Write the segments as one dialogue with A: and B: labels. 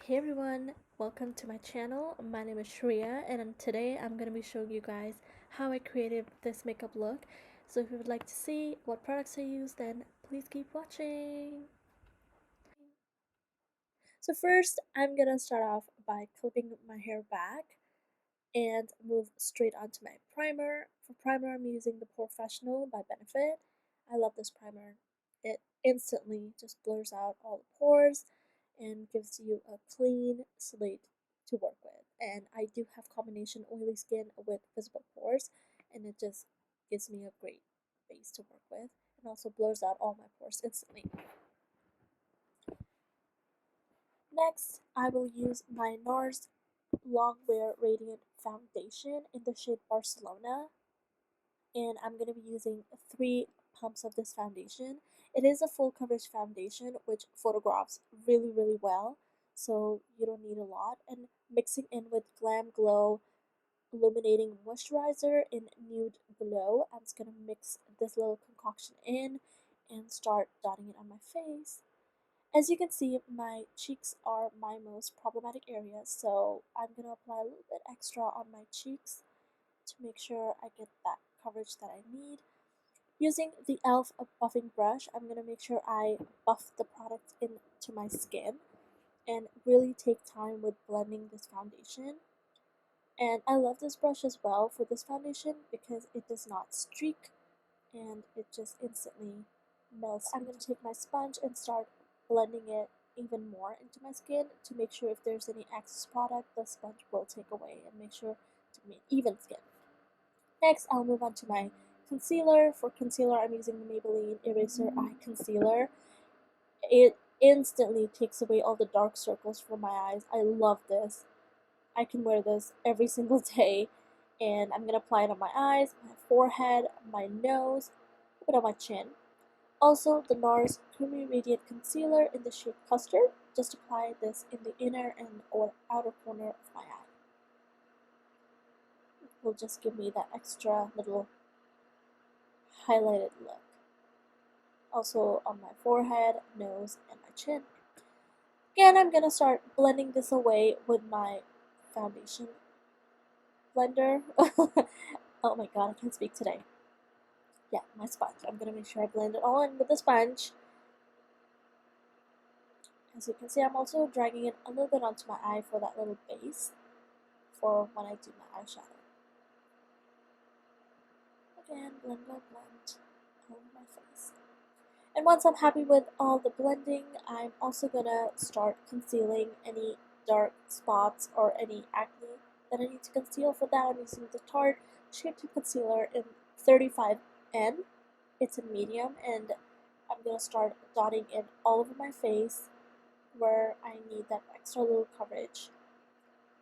A: Hey everyone, welcome to my channel. My name is Shriya and today I'm going to be showing you guys how I created this makeup look. So if you would like to see what products I use, then please keep watching. So first I'm going to start off by clipping my hair back and move straight onto my primer. For primer I'm using the Porefessional by Benefit. I love this primer. It instantly just blurs out all the pores and gives you a clean slate to work with. And I do have combination oily skin with visible pores, and it just gives me a great base to work with and also blurs out all my pores instantly. Next, I will use my NARS Longwear Radiant Foundation in the shade Barcelona, and I'm going to be using 3 pumps of this foundation. It is a full coverage foundation which photographs really well, so you don't need a lot. And mixing in with Glam Glow Illuminating Moisturizer in Nude Glow, I'm just going to mix this little concoction in and start dotting it on my face. As you can see, my cheeks are my most problematic area, so I'm going to apply a little bit extra on my cheeks to make sure I get that coverage that I need. Using the e.l.f. buffing brush, I'm going to make sure I buff the product into my skin and really take time with blending this foundation. And I love this brush as well for this foundation because it does not streak and it just instantly melts. I'm going to take my sponge and start blending it even more into my skin to make sure if there's any excess product, the sponge will take away and make sure to make even skin. Next, I'll move on to my concealer. For concealer, I'm using the Maybelline Eraser Eye Concealer. It instantly takes away all the dark circles from my eyes. I love this. I can wear this every single day. And I'm going to apply it on my eyes, my forehead, my nose, a bit on my chin. Also, the NARS Creamy Radiant Concealer in the shade Custard. Just apply this in the inner and or outer corner of my eye. It will just give me that extra little highlighted look. Also on my forehead, nose, and my chin. Again, I'm gonna start blending this away with my foundation blender. Oh my god, I can't speak today. Yeah, my sponge. I'm gonna make sure I blend it all in with the sponge. As you can see, I'm also dragging it a little bit onto my eye for that little base for when I do my eyeshadow. Again, blend all over my face. And once I'm happy with all the blending, I'm also gonna start concealing any dark spots or any acne that I need to conceal. For that, I'm using the Tarte Shape 2 Concealer in 35N. It's a medium, and I'm gonna start dotting it all over my face where I need that extra little coverage.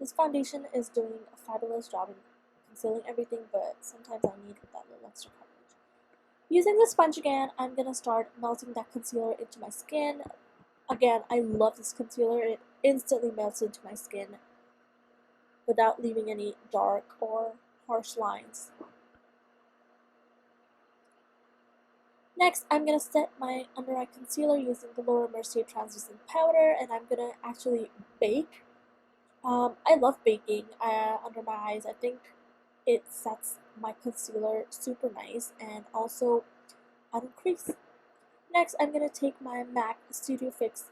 A: This foundation is doing a fabulous job in concealing everything, but sometimes I need that little extra coverage. Using the sponge again, I'm going to start melting that concealer into my skin. Again, I love this concealer. It instantly melts into my skin without leaving any dark or harsh lines. Next, I'm going to set my under eye concealer using the Laura Mercier translucent powder, and I'm going to actually bake. I love baking under my eyes. I think it sets my concealer super nice and also I don't crease. Next, I'm going to take my MAC Studio Fix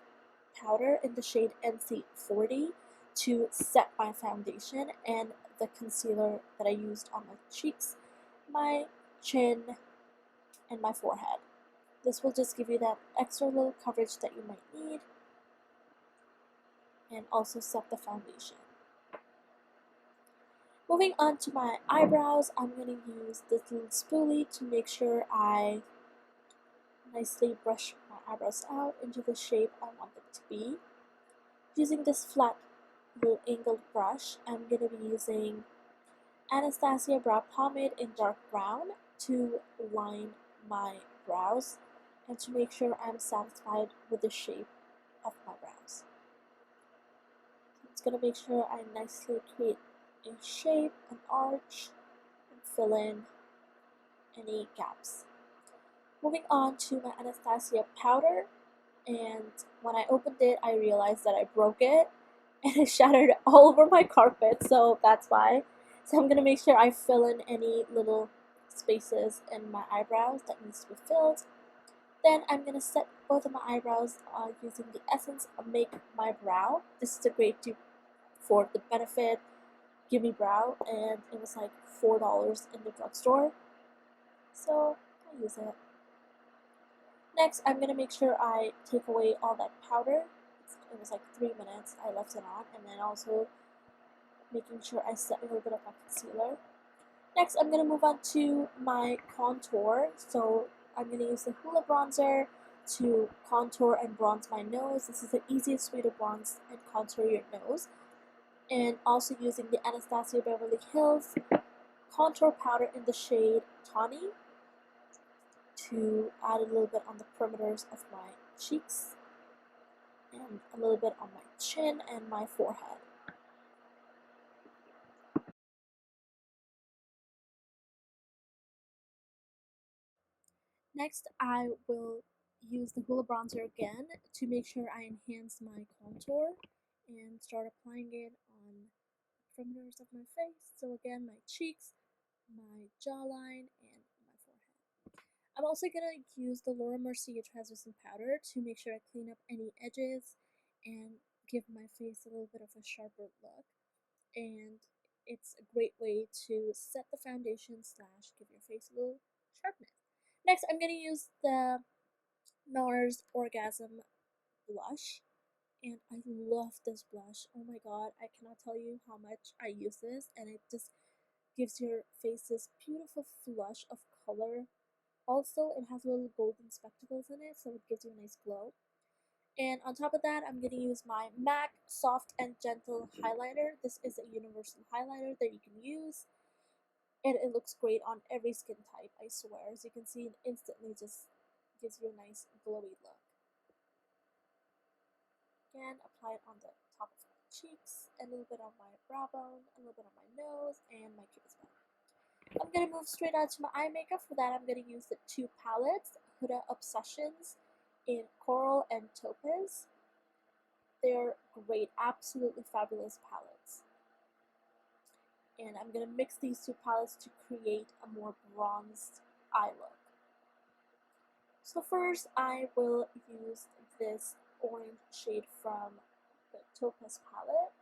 A: powder in the shade NC40 to set my foundation and the concealer that I used on my cheeks, my chin, and my forehead. This will just give you that extra little coverage that you might need and also set the foundation. Moving on to my eyebrows, I'm going to use this little spoolie to make sure I nicely brush my eyebrows out into the shape I want them to be. Using this flat little angled brush, I'm going to be using Anastasia Brow Pomade in dark brown to line my brows and to make sure I'm satisfied with the shape of my brows. So it's going to make sure I nicely create a shape, an arch, and fill in any gaps. Moving on to my Anastasia powder, and when I opened it, I realized that I broke it. and it shattered all over my carpet, so that's why. So I'm gonna make sure I fill in any little spaces in my eyebrows that needs to be filled. Then I'm gonna set both of my eyebrows using the Essence of Make My Brow. This is a great dupe for the Benefit Gimme Brow, and it was like $4 in the drugstore, so I use it. Next, I'm gonna make sure I take away all that powder. It was like 3 minutes I left it on, and then also making sure I set a little bit of my concealer. Next, I'm gonna move on to my contour. So I'm gonna use the Hoola bronzer to contour and bronze my nose. This is the easiest way to bronze and contour your nose. And also using the Anastasia Beverly Hills contour powder in the shade Tawny to add a little bit on the perimeters of my cheeks and a little bit on my chin and my forehead. Next, I will use the Hoola bronzer again to make sure I enhance my contour and start applying it on the perimeters of my face. So again, my cheeks, my jawline, and my forehead. I'm also going to use the Mercier translucent powder to make sure I clean up any edges and give my face a little bit of a sharper look. And it's a great way to set the foundation slash give your face a little sharpness. Next, I'm going to use the NARS Orgasm blush, and I love this blush. Oh my god, I cannot tell you how much I use this, and it just gives your face this beautiful flush of color. Also, it has little golden spectacles in it, so it gives you a nice glow. And on top of that, I'm going to use my MAC Soft and Gentle Highlighter. This is a universal highlighter that you can use, and it looks great on every skin type, I swear. As you can see, it instantly just gives you a nice glowy look. Again, apply it on the top of my cheeks, a little bit on my brow bone, a little bit on my nose, and my cupid's bow. I'm going to move straight on to my eye makeup. For that, I'm going to use the two palettes, Huda Obsessions in Coral and Topaz. They're great, absolutely fabulous palettes. And I'm going to mix these two palettes to create a more bronzed eye look. So first, I will use this orange shade from the Topaz palette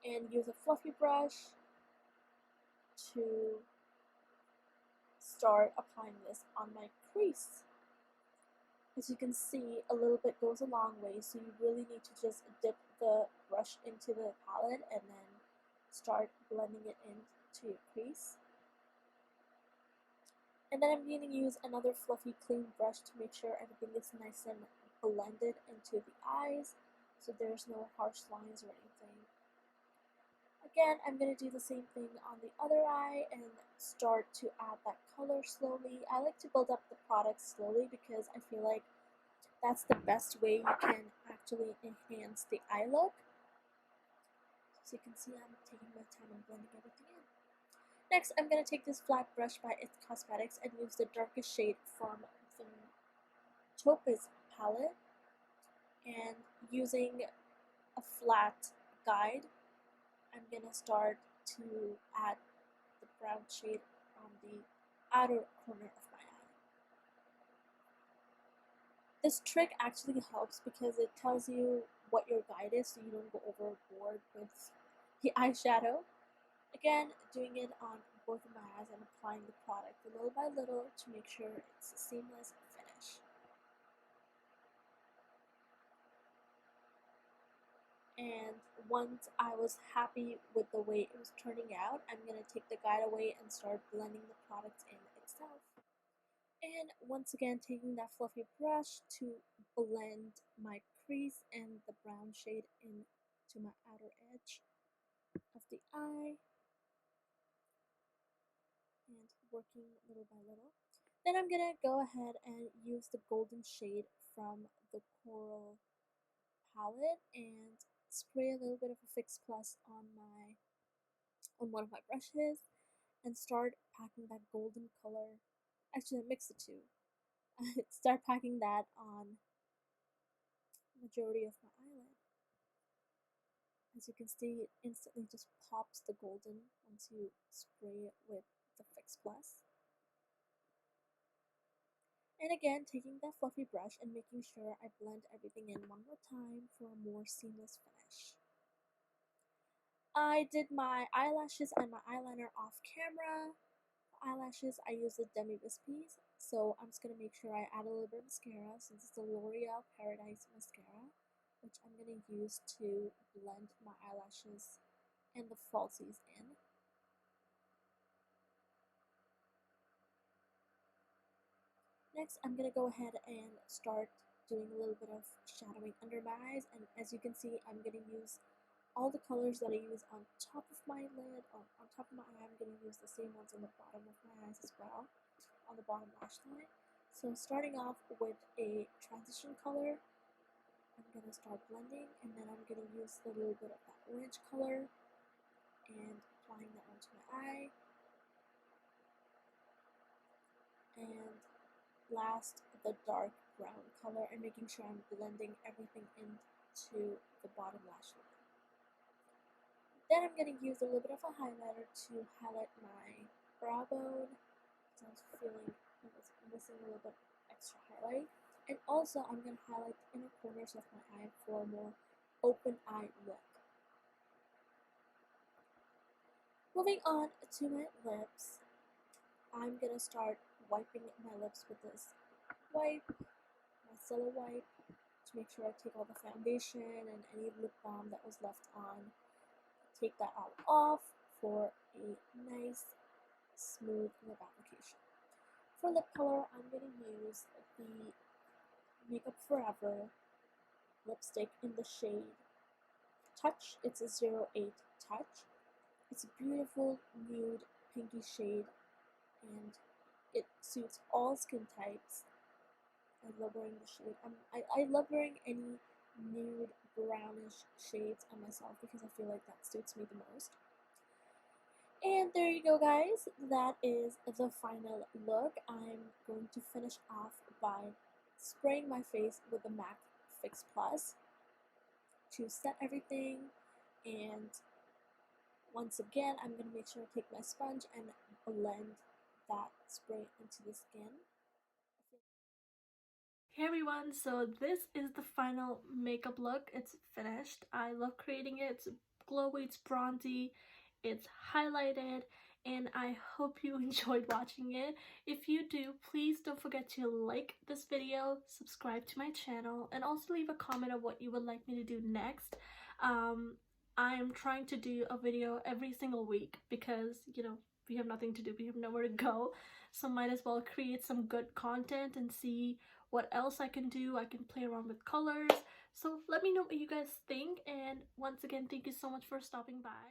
A: and use a fluffy brush to start applying this on my crease. As you can see, a little bit goes a long way, so you really need to just dip the brush into the palette and then start blending it into your crease. And then I'm going to use another fluffy clean brush to make sure everything is nice and blended into the eyes, so there's no harsh lines or anything. Again, I'm going to do the same thing on the other eye and start to add that color slowly. I like to build up the product slowly because I feel like that's the best way you can actually enhance the eye look. So you can see I'm taking my time and blending everything in. Next, I'm going to take this flat brush by It Cosmetics and use the darkest shade from the Topaz palette, and using a flat guide, I'm going to start to add the brown shade on the outer corner of my eye. This trick actually helps because it tells you what your guide is so you don't go overboard with the eyeshadow. Again, doing it on both of my eyes and applying the product little by little to make sure it's a seamless finish. And once I was happy with the way it was turning out, I'm going to take the guide away and start blending the product in itself. And once again, taking that fluffy brush to blend my crease and the brown shade into my outer edge of the eye, and working little by little. Then I'm going to go ahead and use the golden shade from the Coral palette and spray a little bit of a Fix Plus on one of my brushes and start packing that golden color. Actually, I mix the two. Start packing that on majority of my eyelid. As you can see, it instantly just pops the golden once you spray it with the Fix Plus. And again, taking that fluffy brush and making sure I blend everything in one more time for a more seamless finish. I did my eyelashes and my eyeliner off camera. For eyelashes, I use the Demiwispies, so I'm just going to make sure I add a little bit of mascara since it's the L'Oreal Paradise Mascara, which I'm going to use to blend my eyelashes and the falsies in. Next, I'm going to go ahead and start doing a little bit of shadowing under my eyes, and as you can see, I'm going to use all the colors that I use on top of my lid, or on top of my eye. I'm going to use the same ones on the bottom of my eyes as well, on the bottom lash line. So starting off with a transition color, I'm going to start blending, and then I'm going to use a little bit of that orange color and applying that onto my eye. And last, the dark brown color, and making sure I'm blending everything into the bottom lash line. Then I'm going to use a little bit of a highlighter to highlight my brow bone, because I was feeling it was missing a little bit of extra highlight. And also I'm going to highlight the inner corners of my eye for a more open eye look. Moving on to my lips, I'm going to start wiping my lips with this wipe, micellar wipe, to make sure I take all the foundation and any lip balm that was left on. Take that all off for a nice smooth lip application. For lip color, I'm going to use the Makeup Forever lipstick in the shade Touch. It's a 08 Touch. It's a beautiful nude pinky shade, and it suits all skin types. I love wearing the shade. I love wearing any nude brownish shades on myself because I feel like that suits me the most. And there you go, guys. That is the final look. I'm going to finish off by spraying my face with the MAC Fix Plus to set everything. And once again, I'm going to make sure I take my sponge and blend that spray into the skin. Hey everyone, so this is the final makeup look. It's finished. I love creating it. It's glowy, it's bronzy, it's highlighted, and I hope you enjoyed watching it. If you do, please don't forget to like this video, subscribe to my channel, and also leave a comment of what you would like me to do next. I'm trying to do a video every single week because, you know, we have nothing to do, we have nowhere to go, so might as well create some good content and see what else I can do. I can play around with colors, so let me know what you guys think. And once again, thank you so much for stopping by.